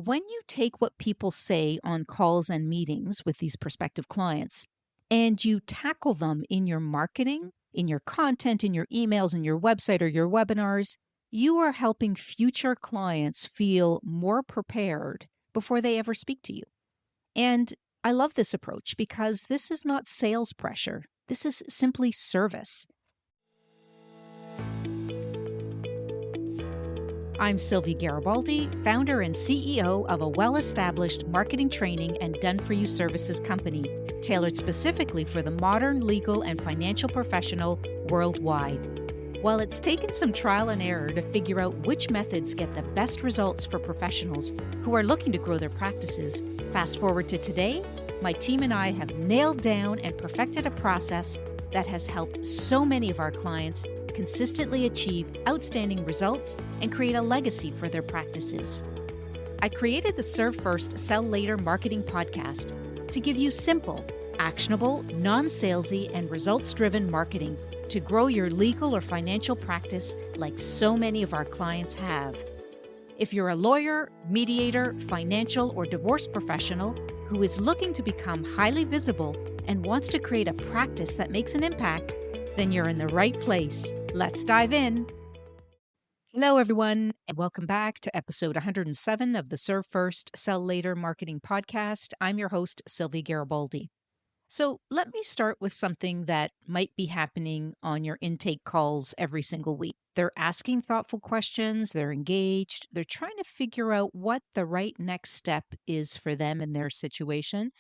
when you take what people say on calls and meetings with these prospective clients and you tackle them in your marketing, in your content, in your emails, in your website, or your webinars, you are helping future clients feel more prepared before they ever speak to you. And I love this approach because this is not sales pressure. This is simply service. I'm Sylvia Garibaldi, founder and CEO of a well-established marketing training and done-for-you services company, tailored specifically for the modern legal and financial professional worldwide. While it's taken some trial and error to figure out which methods get the best results for professionals who are looking to grow their practices, fast forward to today, my team and I have nailed down and perfected a process that has helped so many of our clients consistently achieve outstanding results and create a legacy for their practices. I created the Serve First, Sell Later marketing podcast to give you simple, actionable, non-salesy, and results-driven marketing to grow your legal or financial practice like so many of our clients have. If you're a lawyer, mediator, financial, or divorce professional who is looking to become highly visible and wants to create a practice that makes an impact, then you're in the right place. Let's dive in. Hello, everyone, and welcome back to episode 107 of the Serve First, Sell Later marketing podcast. I'm your host, Sylvia Garibaldi. So let me start with something that might be happening on your intake calls every single week. They're asking thoughtful questions, they're engaged, they're trying to figure out what the right next step is for them in their situation.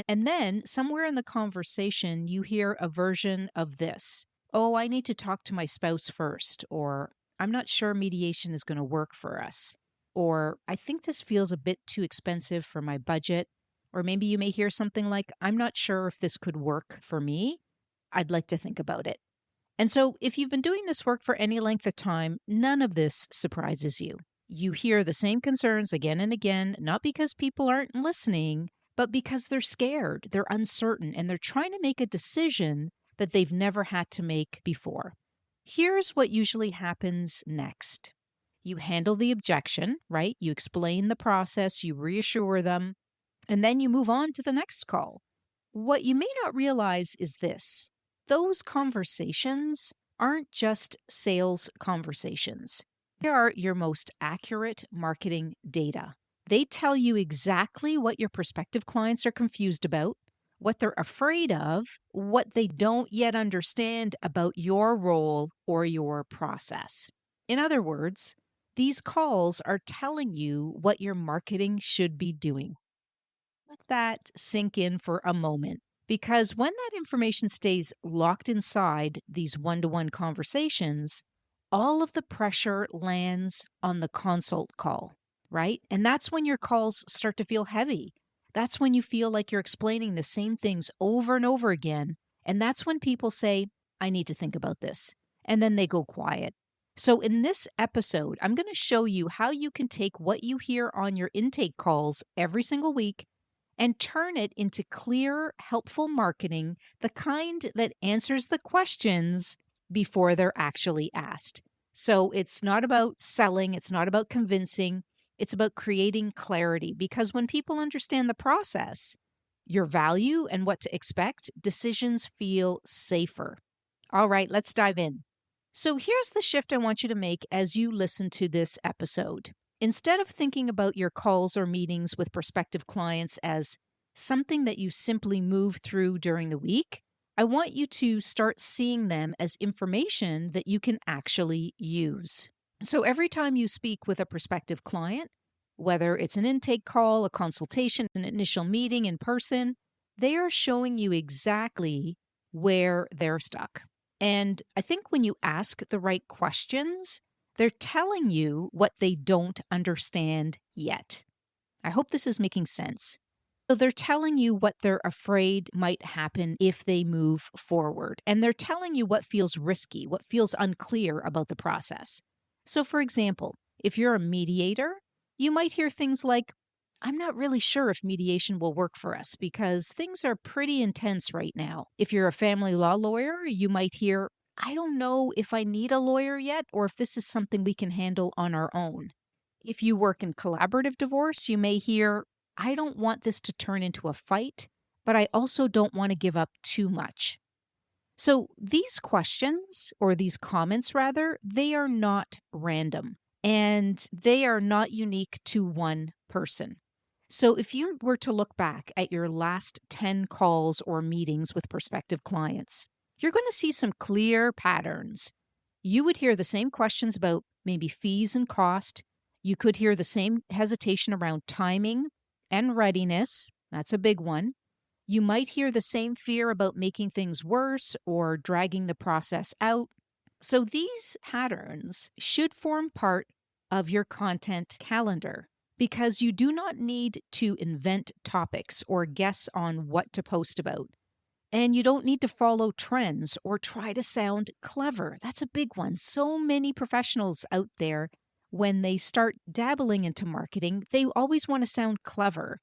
And then somewhere in the conversation, you hear a version of this. Oh, I need to talk to my spouse first, or I'm not sure mediation is going to work for us, or I think this feels a bit too expensive for my budget. Or maybe you may hear something like, I'm not sure if this could work for me. I'd like to think about it. And so if you've been doing this work for any length of time, none of this surprises you. You hear the same concerns again and again, not because people aren't listening, but because they're scared, they're uncertain, and they're trying to make a decision that they've never had to make before. Here's what usually happens next. You handle the objection, right? You explain the process, you reassure them, and then you move on to the next call. What you may not realize is this. Those conversations aren't just sales conversations. They are your most accurate marketing data. They tell you exactly what your prospective clients are confused about, what they're afraid of, what they don't yet understand about your role or your process. In other words, these calls are telling you what your marketing should be doing. Let that sink in for a moment, because when that information stays locked inside these one-to-one conversations, all of the pressure lands on the consult call, right? And that's when your calls start to feel heavy. That's when you feel like you're explaining the same things over and over again. And that's when people say, I need to think about this. And then they go quiet. So in this episode, I'm going to show you how you can take what you hear on your intake calls every single week and turn it into clear, helpful marketing, the kind that answers the questions before they're actually asked. So it's not about selling, it's not about convincing, it's about creating clarity, because when people understand the process, your value and what to expect, decisions feel safer. All right, let's dive in. So here's the shift I want you to make as you listen to this episode. Instead of thinking about your calls or meetings with prospective clients as something that you simply move through during the week, I want you to start seeing them as information that you can actually use. So every time you speak with a prospective client, whether it's an intake call, a consultation, an initial meeting in person, they are showing you exactly where they're stuck. And I think when you ask the right questions, they're telling you what they don't understand yet. I hope this is making sense. So they're telling you what they're afraid might happen if they move forward. And they're telling you what feels risky, what feels unclear about the process. So for example, if you're a mediator, you might hear things like, I'm not really sure if mediation will work for us because things are pretty intense right now. If you're a family law lawyer, you might hear, I don't know if I need a lawyer yet or if this is something we can handle on our own. If you work in collaborative divorce, you may hear, I don't want this to turn into a fight, but I also don't want to give up too much. So these questions, or these comments rather, they are not random and they are not unique to one person. So if you were to look back at your last 10 calls or meetings with prospective clients, you're going to see some clear patterns. You would hear the same questions about maybe fees and cost. You could hear the same hesitation around timing and readiness. That's a big one. You might hear the same fear about making things worse or dragging the process out. So these patterns should form part of your content calendar because you do not need to invent topics or guess on what to post about. And you don't need to follow trends or try to sound clever. That's a big one. So many professionals out there, when they start dabbling into marketing, they always want to sound clever.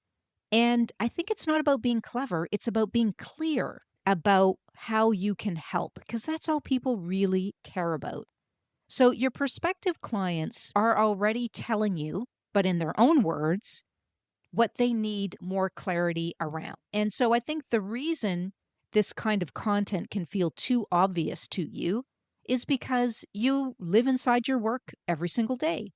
And I think it's not about being clever, it's about being clear about how you can help, because that's all people really care about. So your prospective clients are already telling you, but in their own words, what they need more clarity around. And so I think the reason this kind of content can feel too obvious to you is because you live inside your work every single day.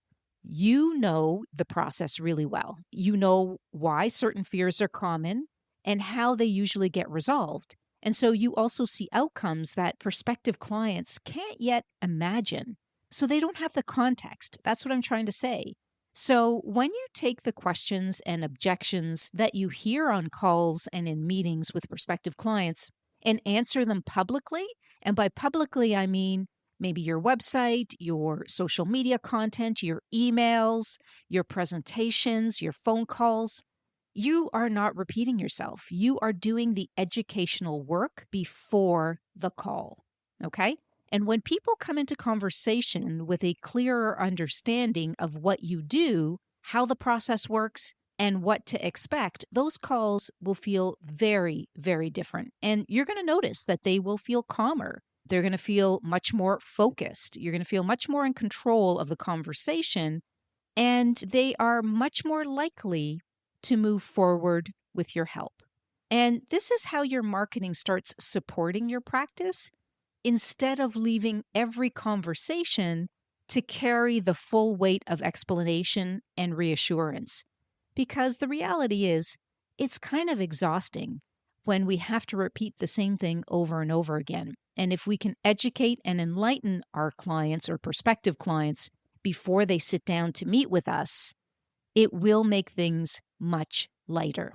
You know the process really well. You know why certain fears are common and how they usually get resolved. And so you also see outcomes that prospective clients can't yet imagine. So they don't have the context. That's what I'm trying to say. So when you take the questions and objections that you hear on calls and in meetings with prospective clients and answer them publicly, and by publicly, I mean maybe your website, your social media content, your emails, your presentations, your phone calls, you are not repeating yourself. You are doing the educational work before the call. Okay? And when people come into conversation with a clearer understanding of what you do, how the process works, and what to expect, those calls will feel very, very different. And you're going to notice that they will feel calmer. They're going to feel much more focused. You're going to feel much more in control of the conversation, and they are much more likely to move forward with your help. And this is how your marketing starts supporting your practice instead of leaving every conversation to carry the full weight of explanation and reassurance. Because the reality is, it's kind of exhausting when we have to repeat the same thing over and over again. And if we can educate and enlighten our clients or prospective clients before they sit down to meet with us, it will make things much lighter.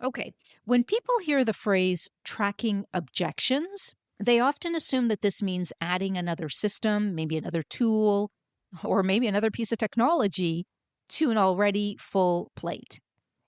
Okay, when people hear the phrase tracking objections, they often assume that this means adding another system, maybe another tool, or maybe another piece of technology to an already full plate.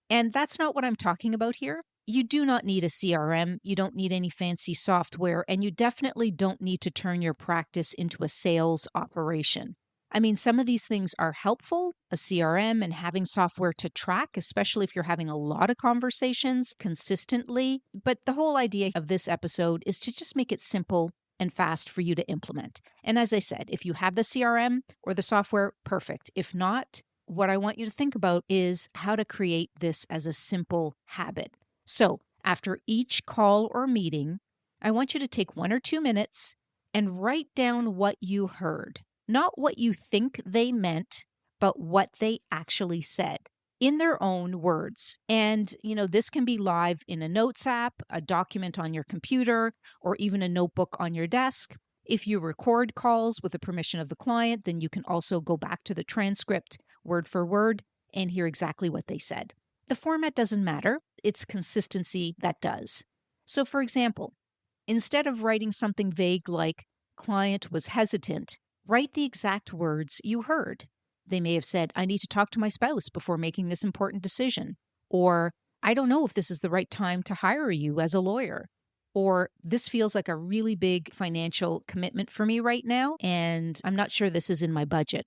And that's not what I'm talking about here. You do not need a CRM, you don't need any fancy software, and you definitely don't need to turn your practice into a sales operation. I mean, some of these things are helpful, a CRM and having software to track, especially if you're having a lot of conversations consistently. But the whole idea of this episode is to just make it simple and fast for you to implement. And as I said, if you have the CRM or the software, perfect. If not, what I want you to think about is how to create this as a simple habit. So after each call or meeting, I want you to take 1 or 2 minutes and write down what you heard. Not what you think they meant, but what they actually said in their own words. And, this can be live in a notes app, a document on your computer, or even a notebook on your desk. If you record calls with the permission of the client, then you can also go back to the transcript word for word and hear exactly what they said. The format doesn't matter. It's consistency that does. So, for example, instead of writing something vague like client was hesitant, write the exact words you heard. They may have said, I need to talk to my spouse before making this important decision. Or, I don't know if this is the right time to hire you as a lawyer. Or, this feels like a really big financial commitment for me right now, and I'm not sure this is in my budget.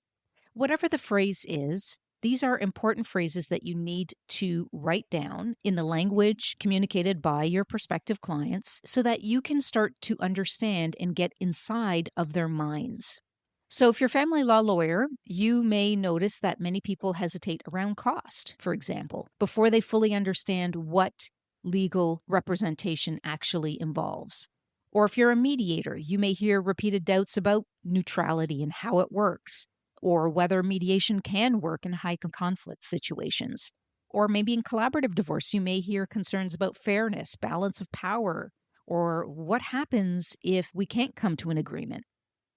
Whatever the phrase is, these are important phrases that you need to write down in the language communicated by your prospective clients so that you can start to understand and get inside of their minds. So, if you're a family law lawyer, you may notice that many people hesitate around cost, for example, before they fully understand what legal representation actually involves. Or if you're a mediator, you may hear repeated doubts about neutrality and how it works, or whether mediation can work in high conflict situations. Or maybe in collaborative divorce, you may hear concerns about fairness, balance of power, or what happens if we can't come to an agreement.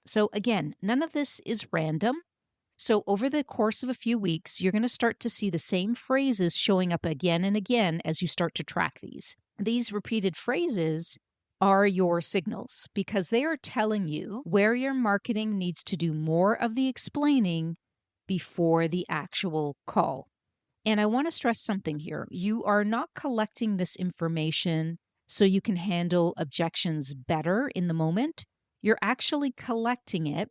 So, again, none of this is random. So, over the course of a few weeks, you're going to start to see the same phrases showing up again and again as you start to track these. These repeated phrases are your signals because they are telling you where your marketing needs to do more of the explaining before the actual call. And I want to stress something here. You are not collecting this information so you can handle objections better in the moment. You're actually collecting it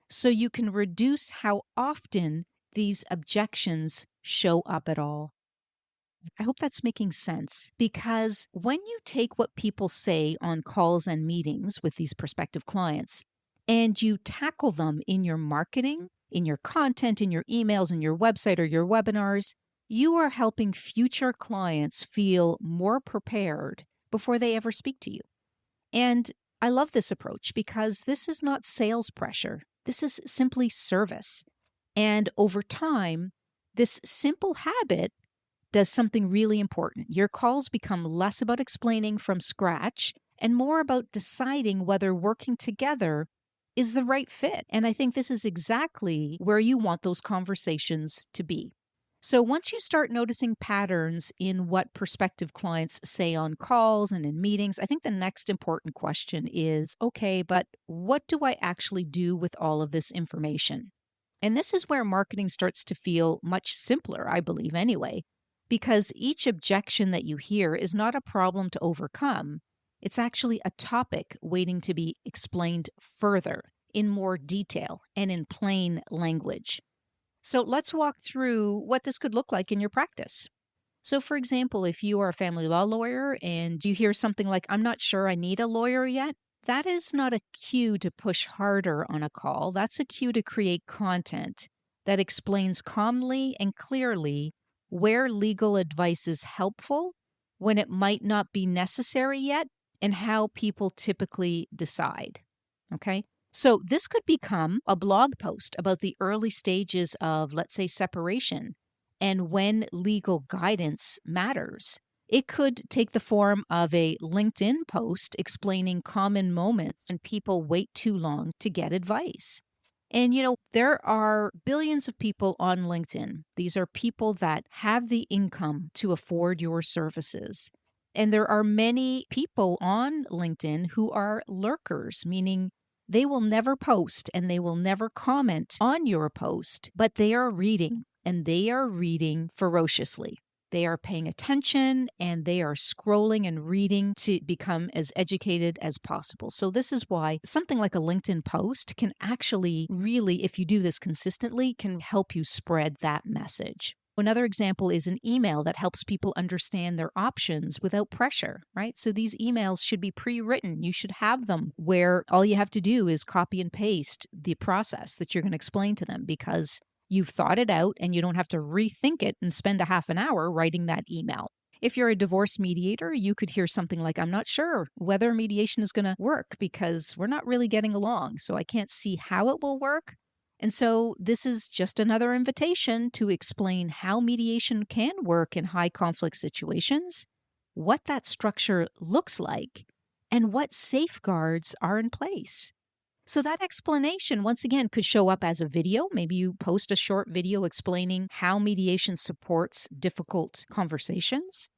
so you can reduce how often these objections show up at all. I hope that's making sense because when you take what people say on calls and meetings with these prospective clients and you tackle them in your marketing, in your content, in your emails, in your website, or your webinars, you are helping future clients feel more prepared before they ever speak to you. And I love this approach because this is not sales pressure. This is simply service. And over time, this simple habit does something really important. Your calls become less about explaining from scratch and more about deciding whether working together is the right fit. And I think this is exactly where you want those conversations to be. So once you start noticing patterns in what prospective clients say on calls and in meetings, I think the next important question is, okay, but what do I actually do with all of this information? And this is where marketing starts to feel much simpler, I believe, anyway, because each objection that you hear is not a problem to overcome. It's actually a topic waiting to be explained further in more detail and in plain language. So let's walk through what this could look like in your practice. So, for example, if you are a family law lawyer and you hear something like, I'm not sure I need a lawyer yet, that is not a cue to push harder on a call. That's a cue to create content that explains calmly and clearly where legal advice is helpful, when it might not be necessary yet, and how people typically decide. Okay. So this could become a blog post about the early stages of, let's say, separation and when legal guidance matters. It could take the form of a LinkedIn post explaining common moments when people wait too long to get advice. And, there are billions of people on LinkedIn. These are people that have the income to afford your services. And there are many people on LinkedIn who are lurkers, meaning they will never post and they will never comment on your post, but they are reading and they are reading ferociously. They are paying attention and they are scrolling and reading to become as educated as possible. So, this is why something like a LinkedIn post can actually really, if you do this consistently, can help you spread that message. Another example is an email that helps people understand their options without pressure, right? So these emails should be pre-written. You should have them where all you have to do is copy and paste the process that you're going to explain to them because you've thought it out and you don't have to rethink it and spend a half an hour writing that email. If you're a divorce mediator, you could hear something like, I'm not sure whether mediation is going to work because we're not really getting along. So I can't see how it will work. And so this is just another invitation to explain how mediation can work in high conflict situations, what that structure looks like, and what safeguards are in place. So that explanation, once again, could show up as a video. Maybe you post a short video explaining how mediation supports difficult conversations.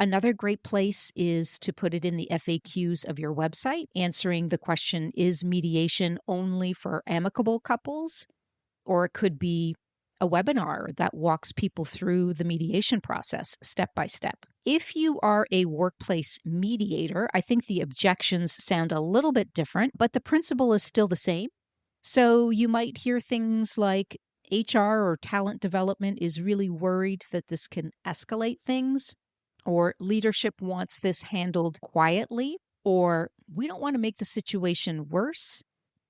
Another great place is to put it in the FAQs of your website, answering the question, is mediation only for amicable couples? Or it could be a webinar that walks people through the mediation process step by step. If you are a workplace mediator, I think the objections sound a little bit different, but the principle is still the same. So you might hear things like HR or talent development is really worried that this can escalate things, or leadership wants this handled quietly, or we don't want to make the situation worse.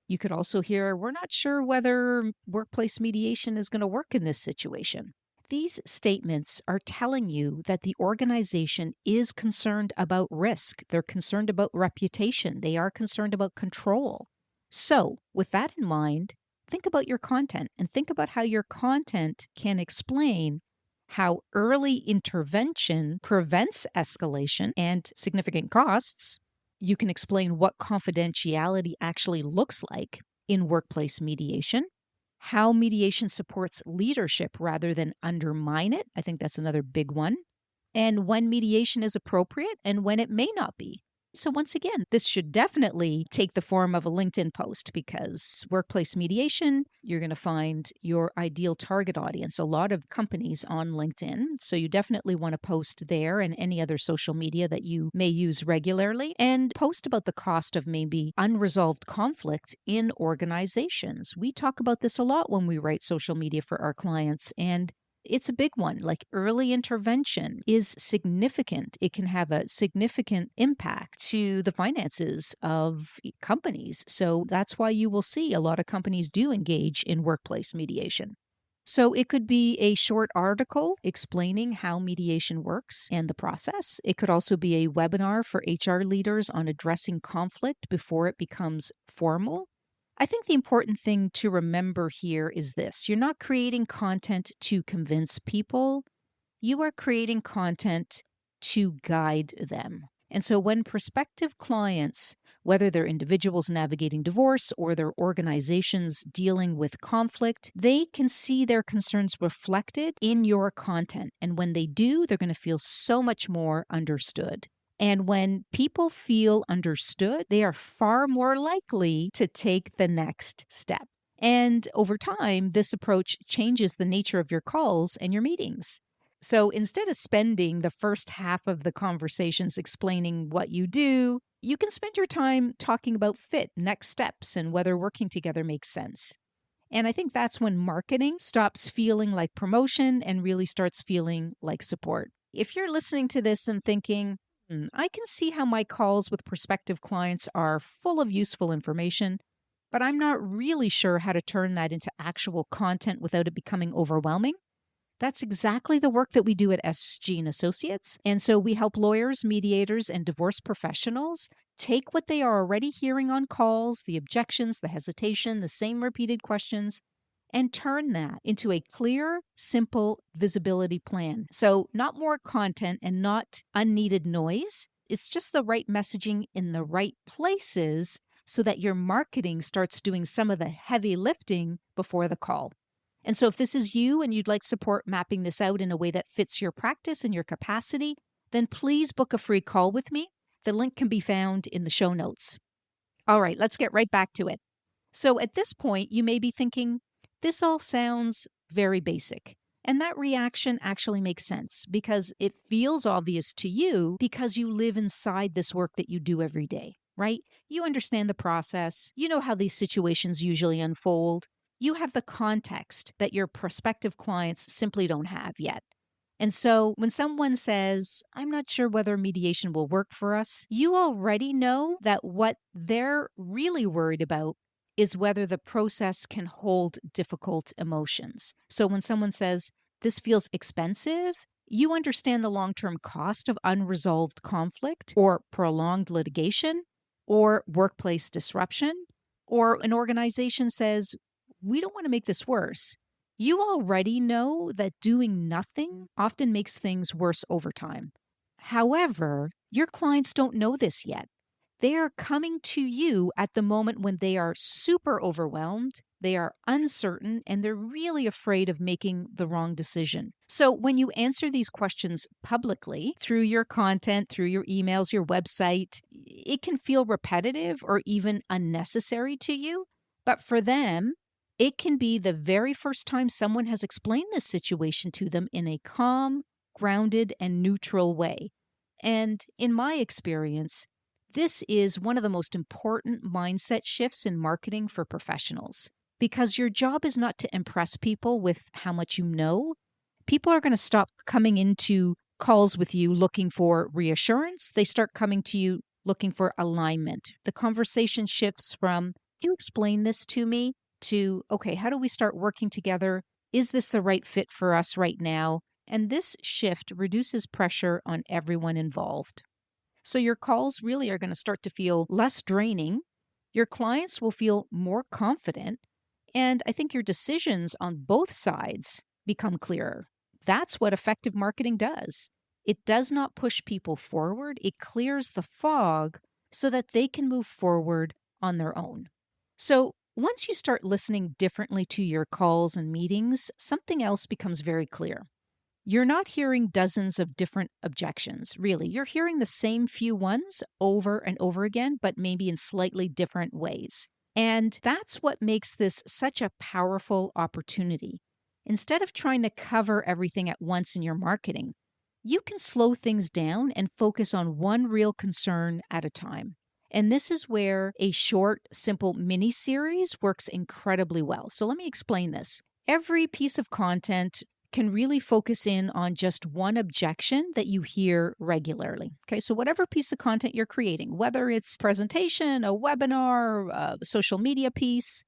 You could also hear, we're not sure whether workplace mediation is going to work in this situation. These statements are telling you that the organization is concerned about risk. They're concerned about reputation. They are concerned about control. So, with that in mind, think about your content and think about how your content can explain how early intervention prevents escalation and significant costs. You can explain what confidentiality actually looks like in workplace mediation, how mediation supports leadership rather than undermine it. I think that's another big one. And when mediation is appropriate and when it may not be. So, once again, this should definitely take the form of a LinkedIn post because workplace mediation, you're going to find your ideal target audience, a lot of companies on LinkedIn. So, you definitely want to post there and any other social media that you may use regularly and post about the cost of maybe unresolved conflict in organizations. We talk about this a lot when we write social media for our clients, and it's a big one. Like early intervention is significant. It can have a significant impact to the finances of companies. So that's why you will see a lot of companies do engage in workplace mediation. So it could be a short article explaining how mediation works and the process. It could also be a webinar for HR leaders on addressing conflict before it becomes formal. I think the important thing to remember here is this: you're not creating content to convince people, you are creating content to guide them. And so when prospective clients, whether they're individuals navigating divorce or they're organizations dealing with conflict, they can see their concerns reflected in your content. And when they do, they're going to feel so much more understood. And when people feel understood, they are far more likely to take the next step. And over time, this approach changes the nature of your calls and your meetings. So instead of spending the first half of the conversations explaining what you do, you can spend your time talking about fit, next steps, and whether working together makes sense. And I think that's when marketing stops feeling like promotion and really starts feeling like support. If you're listening to this and thinking, I can see how my calls with prospective clients are full of useful information, but I'm not really sure how to turn that into actual content without it becoming overwhelming. That's exactly the work that we do at SG and Associates. And so we help lawyers, mediators, and divorce professionals take what they are already hearing on calls, the objections, the hesitation, the same repeated questions, and turn that into a clear, simple visibility plan. So not more content and not unneeded noise. It's just the right messaging in the right places so that your marketing starts doing some of the heavy lifting before the call. And so if this is you and you'd like support mapping this out in a way that fits your practice and your capacity, then please book a free call with me. The link can be found in the show notes. All right, let's get right back to it. So at this point, you may be thinking, this all sounds very basic. And that reaction actually makes sense because it feels obvious to you because you live inside this work that you do every day, right? You understand the process. You know how these situations usually unfold. You have the context that your prospective clients simply don't have yet. And so when someone says, I'm not sure whether mediation will work for us, you already know that what they're really worried about is whether the process can hold difficult emotions. So when someone says, this feels expensive, you understand the long-term cost of unresolved conflict or prolonged litigation or workplace disruption. Or an organization says, we don't want to make this worse. You already know that doing nothing often makes things worse over time. However, your clients don't know this yet. They are coming to you at the moment when they are super overwhelmed, they are uncertain, and they're really afraid of making the wrong decision. So when you answer these questions publicly through your content, through your emails, your website, it can feel repetitive or even unnecessary to you. But for them, it can be the very first time someone has explained this situation to them in a calm, grounded, and neutral way. And in my experience, this is one of the most important mindset shifts in marketing for professionals because your job is not to impress people with how much you know. People are going to stop coming into calls with you looking for reassurance. They start coming to you looking for alignment. The conversation shifts from, you explain this to me? To, okay, how do we start working together? Is this the right fit for us right now? And this shift reduces pressure on everyone involved. So your calls really are going to start to feel less draining. Your clients will feel more confident. And I think your decisions on both sides become clearer. That's what effective marketing does. It does not push people forward, it clears the fog so that they can move forward on their own. So once you start listening differently to your calls and meetings, something else becomes very clear. You're not hearing dozens of different objections, really. You're hearing the same few ones over and over again, but maybe in slightly different ways. And that's what makes this such a powerful opportunity. Instead of trying to cover everything at once in your marketing, you can slow things down and focus on one real concern at a time. And this is where a short, simple mini series works incredibly well. So let me explain this. Every piece of content can really focus in on just one objection that you hear regularly. Okay, so whatever piece of content you're creating, whether it's presentation, a webinar, a social media piece,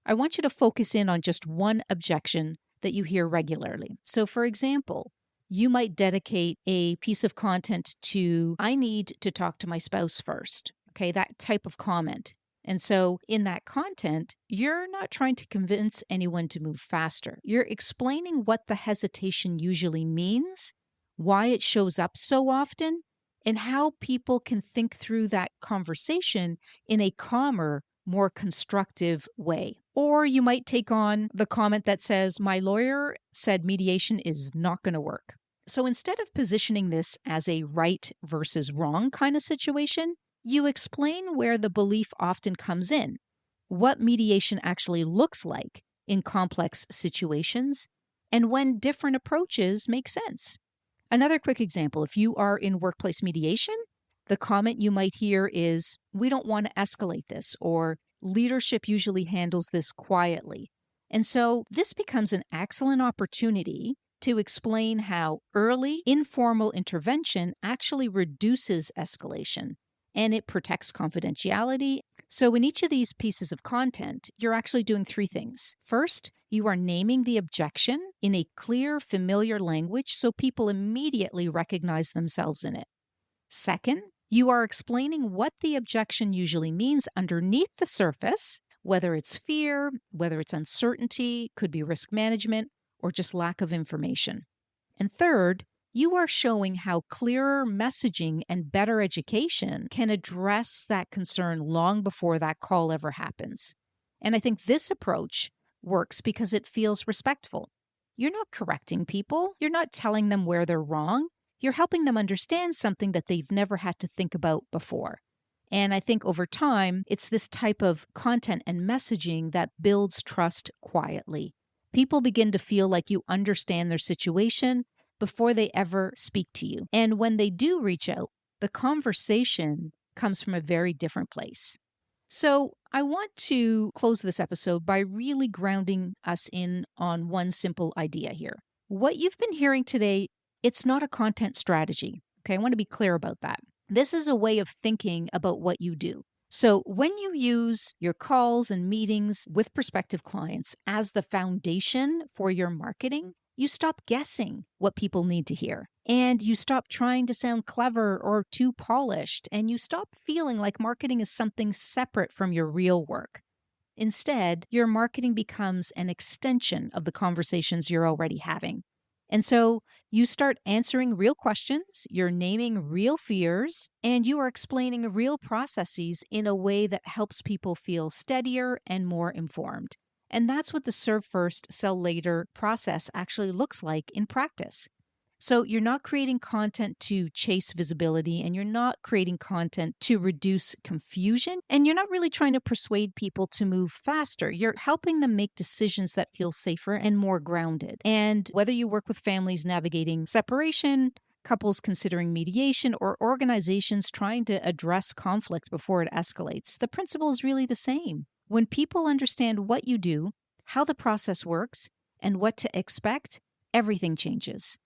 I want you to focus in on just one objection that you hear regularly. So for example, you might dedicate a piece of content to, I need to talk to my spouse first. Okay, that type of comment. And so in that content, you're not trying to convince anyone to move faster. You're explaining what the hesitation usually means, why it shows up so often, and how people can think through that conversation in a calmer, more constructive way. Or you might take on the comment that says, my lawyer said mediation is not going to work. So instead of positioning this as a right versus wrong kind of situation, you explain where the belief often comes in, what mediation actually looks like in complex situations, and when different approaches make sense. Another quick example, if you are in workplace mediation, the comment you might hear is, we don't want to escalate this, or leadership usually handles this quietly. And so this becomes an excellent opportunity to explain how early informal intervention actually reduces escalation and it protects confidentiality. So in each of these pieces of content, you're actually doing three things. First, you are naming the objection in a clear, familiar language so people immediately recognize themselves in it. Second, you are explaining what the objection usually means underneath the surface, whether it's fear, whether it's uncertainty, could be risk management, or just lack of information. And third, you are showing how clearer messaging and better education can address that concern long before that call ever happens. And I think this approach works because it feels respectful. You're not correcting people. You're not telling them where they're wrong. You're helping them understand something that they've never had to think about before. And I think over time, it's this type of content and messaging that builds trust quietly. People begin to feel like you understand their situation before they ever speak to you. And when they do reach out, the conversation comes from a very different place. So I want to close this episode by really grounding us in on one simple idea here. What you've been hearing today, it's not a content strategy. Okay, I want to be clear about that. This is a way of thinking about what you do. So when you use your calls and meetings with prospective clients as the foundation for your marketing, you stop guessing what people need to hear, and you stop trying to sound clever or too polished, and you stop feeling like marketing is something separate from your real work. Instead, your marketing becomes an extension of the conversations you're already having. And so you start answering real questions, you're naming real fears, and you are explaining real processes in a way that helps people feel steadier and more informed. And that's what the serve first, sell later process actually looks like in practice. So you're not creating content to chase visibility, and you're not creating content to reduce confusion, and you're not really trying to persuade people to move faster. You're helping them make decisions that feel safer and more grounded. And whether you work with families navigating separation, couples considering mediation, or organizations trying to address conflict before it escalates, the principle is really the same. When people understand what you do, how the process works, and what to expect, everything changes.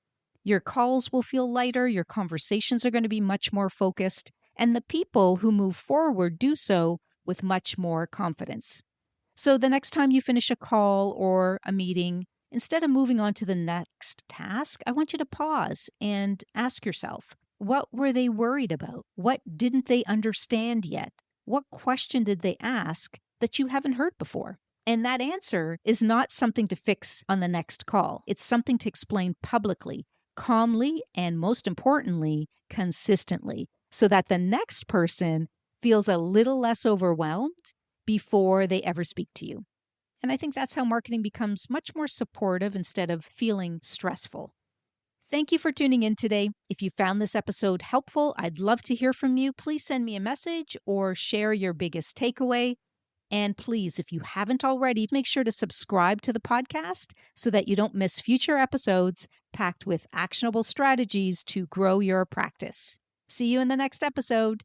Your calls will feel lighter, your conversations are going to be much more focused, and the people who move forward do so with much more confidence. So the next time you finish a call or a meeting, instead of moving on to the next task, I want you to pause and ask yourself, what were they worried about? What didn't they understand yet? What question did they ask that you haven't heard before? And that answer is not something to fix on the next call. It's something to explain publicly, calmly, and most importantly, consistently, so that the next person feels a little less overwhelmed before they ever speak to you. And I think that's how marketing becomes much more supportive instead of feeling stressful. Thank you for tuning in today. If you found this episode helpful, I'd love to hear from you. Please send me a message or share your biggest takeaway. And please, if you haven't already, make sure to subscribe to the podcast so that you don't miss future episodes packed with actionable strategies to grow your practice. See you in the next episode.